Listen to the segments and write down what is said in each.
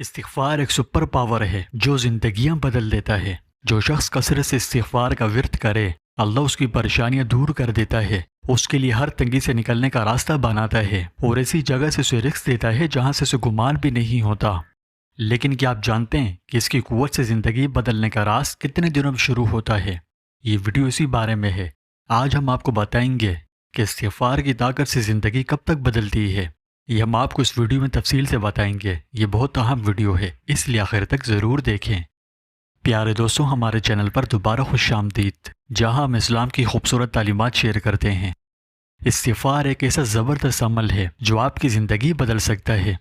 استغفار ایک super power ہے جو زندگیاں بدل دیتا ہے۔ جو شخص کثرت سے استغفار کا ورد کرے، اللہ اس کی پریشانیاں دور کر دیتا ہے، اس کے لیے ہر تنگی سے نکلنے کا راستہ بناتا ہے اور ایسی جگہ سے اسے رزق دیتا ہے جہاں سے اسے گمان بھی نہیں ہوتا۔ لیکن کیا آپ جانتے ہیں کہ اس کی قوت سے زندگی بدلنے کا راز کتنے دنوں میں شروع ہوتا ہے؟ یہ ویڈیو اسی بارے میں ہے۔ آج ہم آپ کو بتائیں گے کہ استغفار کی طاقت سے زندگی کب تک بدلتی ہے۔ یہ ہم آپ کو اس ویڈیو میں تفصیل سے بتائیں گے۔ یہ بہت اہم ویڈیو ہے، اس لیے آخر تک ضرور دیکھیں۔ پیارے دوستوں، ہمارے چینل پر دوبارہ خوش آمدید، جہاں ہم اسلام کی خوبصورت تعلیمات شیئر کرتے ہیں۔ استغفار ایک ایسا زبردست عمل ہے جو آپ کی زندگی بدل سکتا ہے۔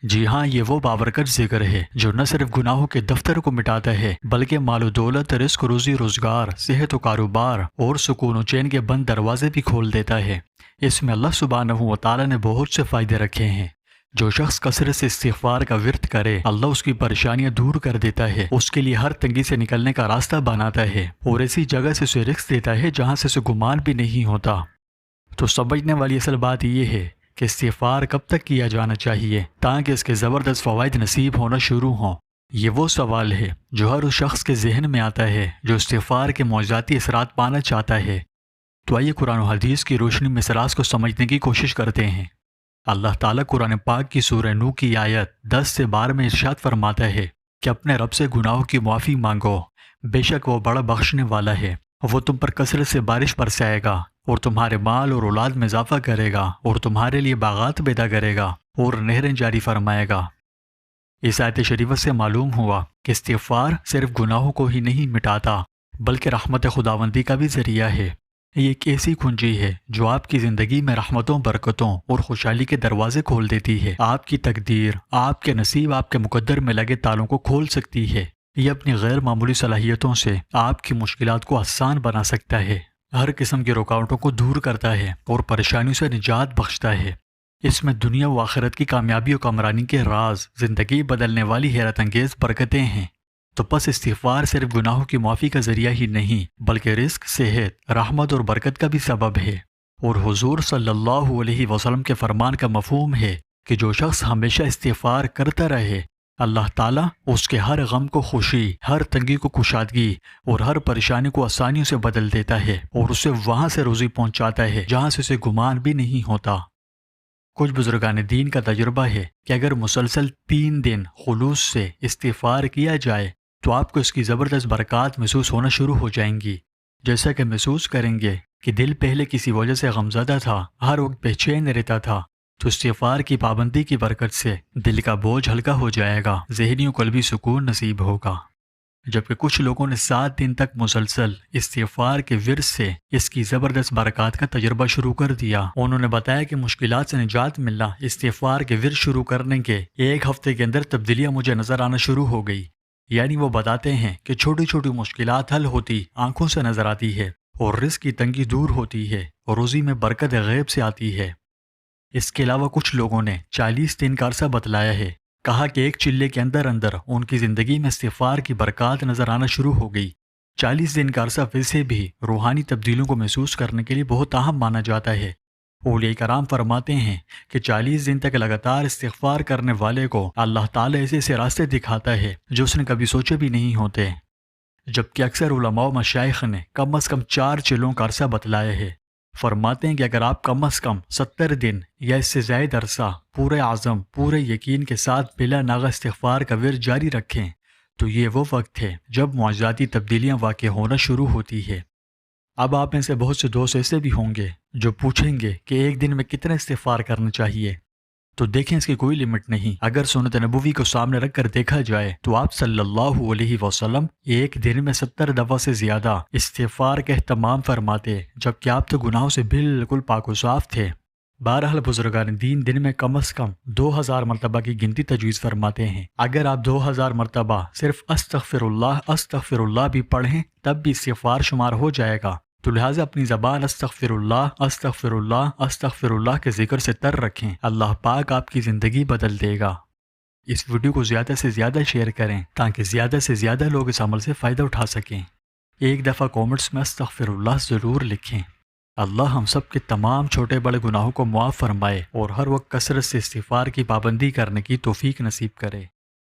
جی ہاں، یہ وہ بابرکت ذکر ہے جو نہ صرف گناہوں کے دفتر کو مٹاتا ہے بلکہ مال و دولت، رزق، روزی روزگار، صحت و کاروبار اور سکون و چین کے بند دروازے بھی کھول دیتا ہے۔ اس میں اللہ سبحانہ و تعالی نے بہت سے فائدے رکھے ہیں۔ جو شخص کثرت سے استغفار کا ورد کرے، اللہ اس کی پریشانیاں دور کر دیتا ہے، اس کے لیے ہر تنگی سے نکلنے کا راستہ بناتا ہے اور ایسی جگہ سے اسے رزق دیتا ہے جہاں سے اسے گمان بھی نہیں ہوتا۔ تو سمجھنے والی اصل بات یہ ہے کہ استغفار کب تک کیا جانا چاہیے تاکہ اس کے زبردست فوائد نصیب ہونا شروع ہوں۔ یہ وہ سوال ہے جو ہر اس شخص کے ذہن میں آتا ہے جو استغفار کے معجزاتی اثرات پانا چاہتا ہے۔ تو آئیے قرآن و حدیث کی روشنی میں اس راز کو سمجھنے کی کوشش کرتے ہیں۔ اللہ تعالیٰ قرآن پاک کی سورہ نوح کی آیت 10 سے 12 میں ارشاد فرماتا ہے کہ اپنے رب سے گناہوں کی معافی مانگو، بے شک وہ بڑا بخشنے والا ہے۔ وہ تم پر کثرت سے بارش برسائے گا اور تمہارے مال اور اولاد میں اضافہ کرے گا اور تمہارے لیے باغات پیدا کرے گا اور نہریں جاری فرمائے گا۔ اس آیت شریفہ سے معلوم ہوا کہ استغفار صرف گناہوں کو ہی نہیں مٹاتا بلکہ رحمت خداوندی کا بھی ذریعہ ہے۔ یہ ایک ایسی کنجی ہے جو آپ کی زندگی میں رحمتوں، برکتوں اور خوشحالی کے دروازے کھول دیتی ہے۔ آپ کی تقدیر، آپ کے نصیب، آپ کے مقدر میں لگے تالوں کو کھول سکتی ہے۔ یہ اپنی غیر معمولی صلاحیتوں سے آپ کی مشکلات کو آسان بنا سکتا ہے، ہر قسم کی رکاوٹوں کو دور کرتا ہے اور پریشانیوں سے نجات بخشتا ہے۔ اس میں دنیا و آخرت کی کامیابی و کامرانی کے راز، زندگی بدلنے والی حیرت انگیز برکتیں ہیں۔ تو پس استغفار صرف گناہوں کی معافی کا ذریعہ ہی نہیں بلکہ رزق، صحت، رحمت اور برکت کا بھی سبب ہے۔ اور حضور صلی اللہ علیہ وسلم کے فرمان کا مفہوم ہے کہ جو شخص ہمیشہ استغفار کرتا رہے، اللہ تعالیٰ اس کے ہر غم کو خوشی، ہر تنگی کو کشادگی اور ہر پریشانی کو آسانیوں سے بدل دیتا ہے اور اسے وہاں سے روزی پہنچاتا ہے جہاں سے اسے گمان بھی نہیں ہوتا۔ کچھ بزرگان دین کا تجربہ ہے کہ اگر مسلسل 3 دن خلوص سے استغفار کیا جائے تو آپ کو اس کی زبردست برکات محسوس ہونا شروع ہو جائیں گی۔ جیسا کہ محسوس کریں گے کہ دل پہلے کسی وجہ سے غمزدہ تھا، ہر وقت بے چین رہتا تھا، تو استغفار کی پابندی کی برکت سے دل کا بوجھ ہلکا ہو جائے گا، ذہنی و قلبی سکون نصیب ہوگا۔ جبکہ کچھ لوگوں نے 7 دن تک مسلسل استغفار کے ورد سے اس کی زبردست برکات کا تجربہ شروع کر دیا۔ انہوں نے بتایا کہ مشکلات سے نجات ملنا استغفار کے ورد شروع کرنے کے 1 ہفتے کے اندر تبدیلیاں مجھے نظر آنا شروع ہو گئی۔ یعنی وہ بتاتے ہیں کہ چھوٹی چھوٹی مشکلات حل ہوتی آنکھوں سے نظر آتی ہے اور رزق کی تنگی دور ہوتی ہے اور روزی میں برکت غیب سے آتی ہے۔ اس کے علاوہ کچھ لوگوں نے 40 دن کا عرصہ بتلایا ہے، کہا کہ ایک چلے کے اندر اندر ان کی زندگی میں استغفار کی برکات نظر آنا شروع ہو گئی۔ 40 دن کا عرصہ ویسے بھی روحانی تبدیلیوں کو محسوس کرنے کے لیے بہت اہم مانا جاتا ہے۔ اولیاء کرام فرماتے ہیں کہ 40 دن تک لگاتار استغفار کرنے والے کو اللہ تعالیٰ ایسے ایسے راستے دکھاتا ہے جو اس نے کبھی سوچے بھی نہیں ہوتے۔ جبکہ اکثر علماء و مشائخ نے کم از کم 4 چلوں کا عرصہ بتلایا ہے۔ فرماتے ہیں کہ اگر آپ کم از کم 70 دن یا اس سے زائد عرصہ پورے عزم، پورے یقین کے ساتھ بلا ناغہ استغفار کا ورد جاری رکھیں تو یہ وہ وقت ہے جب معجزاتی تبدیلیاں واقع ہونا شروع ہوتی ہے۔ اب آپ میں سے بہت سے دوست ایسے بھی ہوں گے جو پوچھیں گے کہ ایک دن میں کتنا استغفار کرنا چاہیے؟ تو دیکھیں، اس کی کوئی لمٹ نہیں۔ اگر سنت نبوی کو سامنے رکھ کر دیکھا جائے تو آپ صلی اللہ علیہ وسلم ایک دن میں 70 دفعہ سے زیادہ استغفار کا اہتمام فرماتے، جبکہ آپ تو گناہوں سے بالکل پاک و صاف تھے۔ بہرحال بزرگان دن میں کم از کم 2000 مرتبہ کی گنتی تجویز فرماتے ہیں۔ اگر آپ 2000 مرتبہ صرف استغفر اللہ بھی پڑھیں تب بھی استغفار شمار ہو جائے گا۔ تو لہٰذا اپنی زبان استغفر اللہ کے ذکر سے تر رکھیں، اللہ پاک آپ کی زندگی بدل دے گا۔ اس ویڈیو کو زیادہ سے زیادہ شیئر کریں تاکہ زیادہ سے زیادہ لوگ اس عمل سے فائدہ اٹھا سکیں۔ ایک دفعہ کومنٹس میں استغفر اللہ ضرور لکھیں۔ اللہ ہم سب کے تمام چھوٹے بڑے گناہوں کو معاف فرمائے اور ہر وقت کثرت سے استغفار کی پابندی کرنے کی توفیق نصیب کرے۔